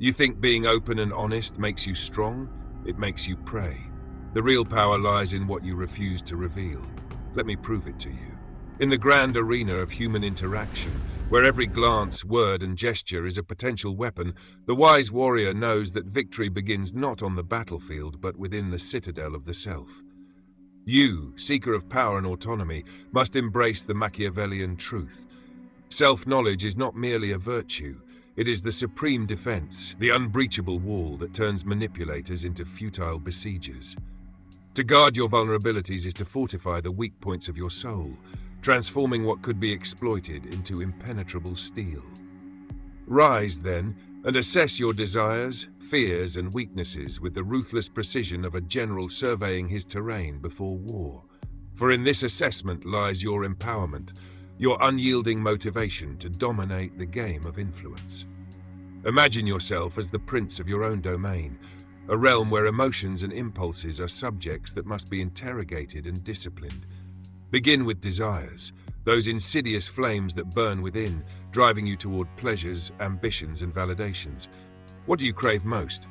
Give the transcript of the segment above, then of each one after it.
You think being open and honest makes you strong? It makes you prey. The real power lies in what you refuse to reveal. Let me prove it to you. In the grand arena of human interaction, where every glance, word, and gesture is a potential weapon, the wise warrior knows that victory begins not on the battlefield, but within the citadel of the self. You, seeker of power and autonomy, must embrace the Machiavellian truth. Self-knowledge is not merely a virtue. It is the supreme defense, the unbreachable wall that turns manipulators into futile besiegers. To guard your vulnerabilities is to fortify the weak points of your soul, transforming what could be exploited into impenetrable steel. Rise, then, and assess your desires, fears, and weaknesses with the ruthless precision of a general surveying his terrain before war. For in this assessment lies your empowerment, your unyielding motivation to dominate the game of influence. Imagine yourself as the prince of your own domain, a realm where emotions and impulses are subjects that must be interrogated and disciplined. Begin with desires, those insidious flames that burn within, driving you toward pleasures, ambitions, and validations. What do you crave most?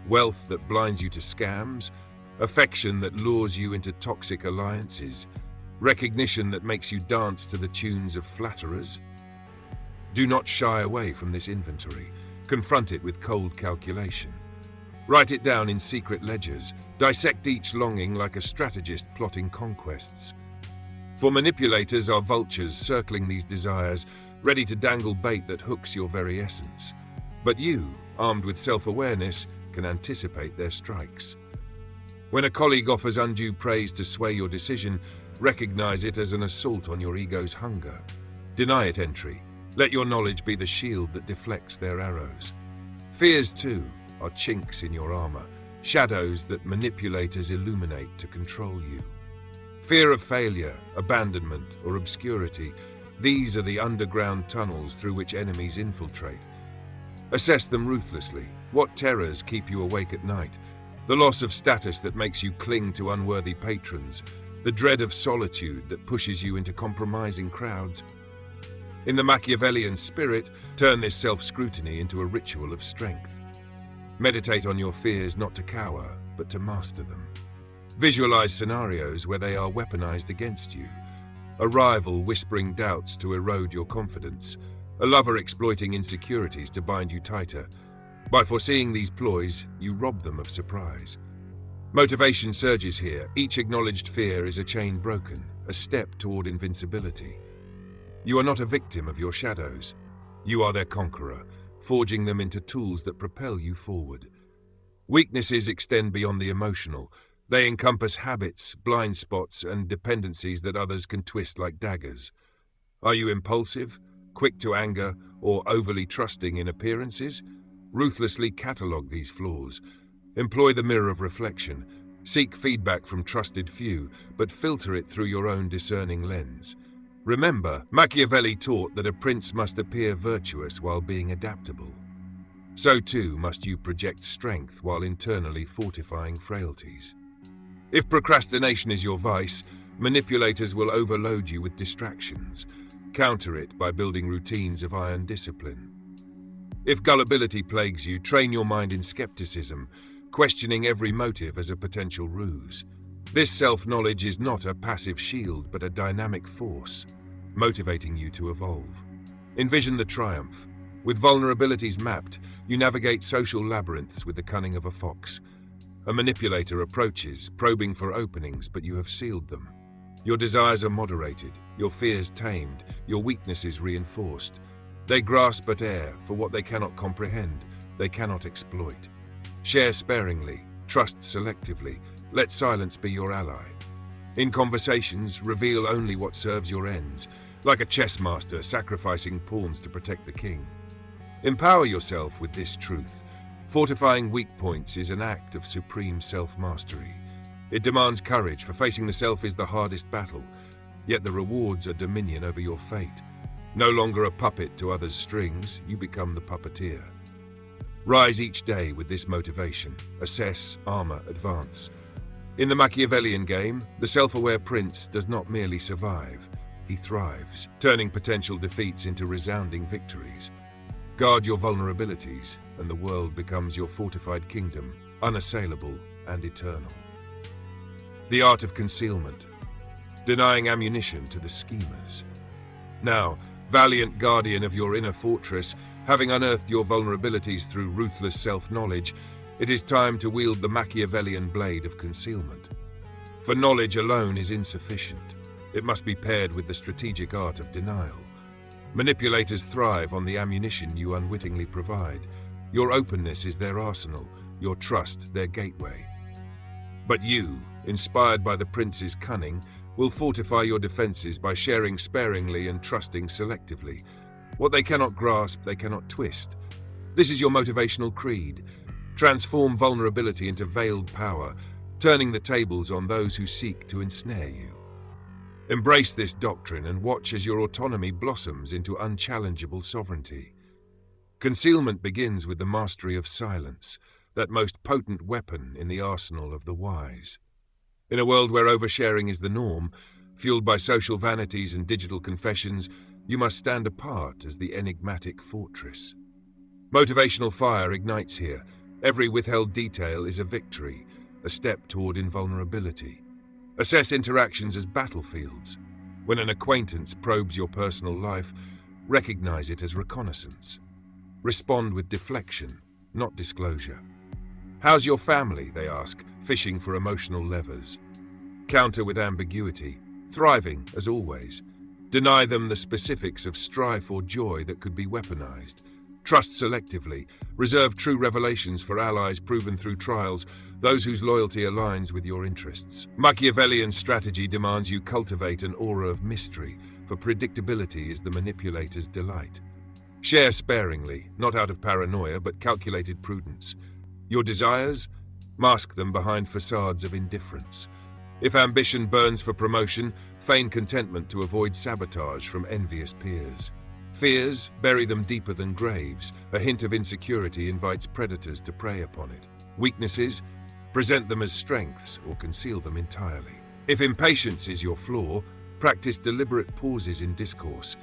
Wealth that blinds you to scams? Affection that lures you into toxic alliances? Recognition that makes you dance to the tunes of flatterers? Do not shy away from this inventory. Confront it with cold calculation. Write it down in secret ledgers. Dissect each longing like a strategist plotting conquests. For manipulators are vultures circling these desires, ready to dangle bait that hooks your very essence. But you, armed with self-awareness, can anticipate their strikes. When a colleague offers undue praise to sway your decision, recognize it as an assault on your ego's hunger. Deny it entry. Let your knowledge be the shield that deflects their arrows. Fears, too, are chinks in your armor, shadows that manipulators illuminate to control you. Fear of failure, abandonment, or obscurity, these are the underground tunnels through which enemies infiltrate. Assess them ruthlessly. What terrors keep you awake at night? The loss of status that makes you cling to unworthy patrons, the dread of solitude that pushes you into compromising crowds. In the Machiavellian spirit, turn this self-scrutiny into a ritual of strength. Meditate on your fears not to cower, but to master them. Visualize scenarios where they are weaponized against you. A rival whispering doubts to erode your confidence. A lover exploiting insecurities to bind you tighter. By foreseeing these ploys, you rob them of surprise. Motivation surges here. Each acknowledged fear is a chain broken, a step toward invincibility. You are not a victim of your shadows. You are their conqueror, forging them into tools that propel you forward. Weaknesses extend beyond the emotional. They encompass habits, blind spots, and dependencies that others can twist like daggers. Are you impulsive, quick to anger, or overly trusting in appearances? Ruthlessly catalogue these flaws. Employ the mirror of reflection. Seek feedback from trusted few, but filter it through your own discerning lens. Remember, Machiavelli taught that a prince must appear virtuous while being adaptable. So too must you project strength while internally fortifying frailties. If procrastination is your vice, manipulators will overload you with distractions. Counter it by building routines of iron discipline. If gullibility plagues you, train your mind in skepticism, questioning every motive as a potential ruse. This self-knowledge is not a passive shield, but a dynamic force, motivating you to evolve. Envision the triumph. With vulnerabilities mapped, you navigate social labyrinths with the cunning of a fox. A manipulator approaches, probing for openings, but you have sealed them. Your desires are moderated, your fears tamed, your weaknesses reinforced. They grasp at air, for what they cannot comprehend, they cannot exploit. Share sparingly, trust selectively, let silence be your ally. In conversations, reveal only what serves your ends, like a chess master sacrificing pawns to protect the king. Empower yourself with this truth. Fortifying weak points is an act of supreme self-mastery. It demands courage, for facing the self is the hardest battle, yet the rewards are dominion over your fate. No longer a puppet to others' strings, you become the puppeteer. Rise each day with this motivation. Assess, armor, advance. In the Machiavellian game, the self-aware prince does not merely survive, he thrives, turning potential defeats into resounding victories. Guard your vulnerabilities, and the world becomes your fortified kingdom, unassailable and eternal. The art of concealment, denying ammunition to the schemers. Now, valiant guardian of your inner fortress, having unearthed your vulnerabilities through ruthless self-knowledge, it is time to wield the Machiavellian blade of concealment. For knowledge alone is insufficient. It must be paired with the strategic art of denial. Manipulators thrive on the ammunition you unwittingly provide. Your openness is their arsenal, your trust their gateway. But you, inspired by the prince's cunning, will fortify your defenses by sharing sparingly and trusting selectively. What they cannot grasp, they cannot twist. This is your motivational creed. Transform vulnerability into veiled power, turning the tables on those who seek to ensnare you. Embrace this doctrine and watch as your autonomy blossoms into unchallengeable sovereignty. Concealment begins with the mastery of silence, that most potent weapon in the arsenal of the wise. In a world where oversharing is the norm, fueled by social vanities and digital confessions, you must stand apart as the enigmatic fortress. Motivational fire ignites here. Every withheld detail is a victory, a step toward invulnerability. Assess interactions as battlefields. When an acquaintance probes your personal life, recognize it as reconnaissance. Respond with deflection, not disclosure. How's your family, they ask, fishing for emotional levers. Counter with ambiguity, thriving as always. Deny them the specifics of strife or joy that could be weaponized. Trust selectively. Reserve true revelations for allies proven through trials, those whose loyalty aligns with your interests. Machiavellian strategy demands you cultivate an aura of mystery, for predictability is the manipulator's delight. Share sparingly, not out of paranoia, but calculated prudence. Your desires? Mask them behind facades of indifference. If ambition burns for promotion, feign contentment to avoid sabotage from envious peers. Fears, bury them deeper than graves. A hint of insecurity invites predators to prey upon it. Weaknesses, present them as strengths or conceal them entirely. If impatience is your flaw, practice deliberate pauses in discourse,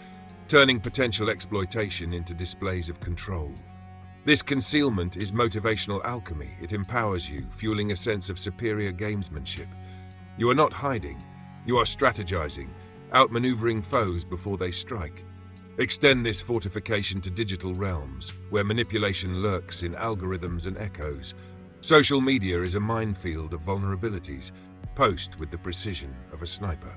turning potential exploitation into displays of control. This concealment is motivational alchemy. It empowers you, fueling a sense of superior gamesmanship. You are not hiding, you are strategizing, outmaneuvering foes before they strike. Extend this fortification to digital realms, where manipulation lurks in algorithms and echoes. Social media is a minefield of vulnerabilities. Post with the precision of a sniper.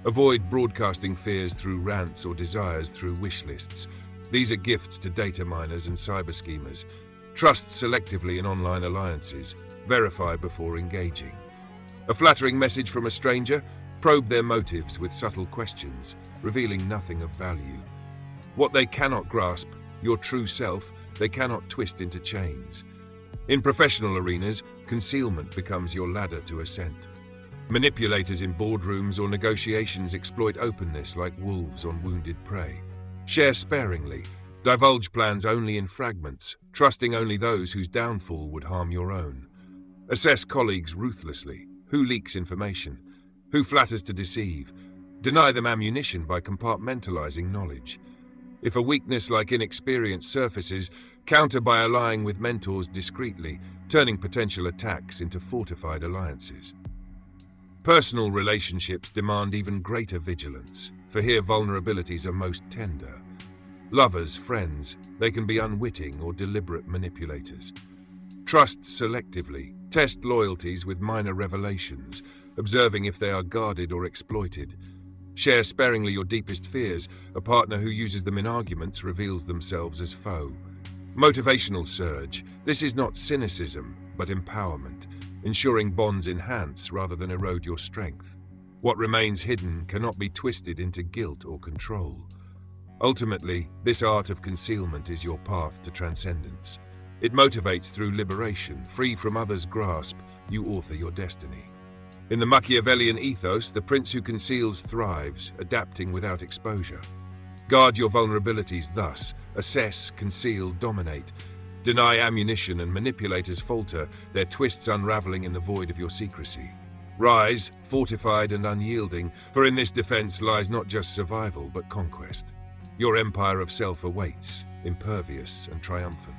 Avoid broadcasting fears through rants or desires through wish lists. These are gifts to data miners and cyber schemers. Trust selectively in online alliances. Verify before engaging. A flattering message from a stranger? Probe their motives with subtle questions, revealing nothing of value. What they cannot grasp, your true self, they cannot twist into chains. In professional arenas, concealment becomes your ladder to ascent. Manipulators in boardrooms or negotiations exploit openness like wolves on wounded prey. Share sparingly, divulge plans only in fragments, trusting only those whose downfall would harm your own. Assess colleagues ruthlessly. Who leaks information? Who flatters to deceive? Deny them ammunition by compartmentalizing knowledge. If a weakness like inexperience surfaces, counter by allying with mentors discreetly, turning potential attacks into fortified alliances. Personal relationships demand even greater vigilance, for here vulnerabilities are most tender. Lovers, friends, they can be unwitting or deliberate manipulators. Trust selectively, test loyalties with minor revelations, observing if they are guarded or exploited. Share sparingly your deepest fears. A partner who uses them in arguments reveals themselves as foe. Motivational surge. This is not cynicism, but empowerment, ensuring bonds enhance rather than erode your strength. What remains hidden cannot be twisted into guilt or control. Ultimately, this art of concealment is your path to transcendence. It motivates through liberation. Free from others' grasp, you author your destiny. In the Machiavellian ethos, the prince who conceals thrives, adapting without exposure. Guard your vulnerabilities thus. Assess, conceal, dominate. Deny ammunition and manipulators falter, their twists unraveling in the void of your secrecy. Rise, fortified and unyielding, for in this defense lies not just survival but conquest. Your empire of self awaits. impervious and triumphant.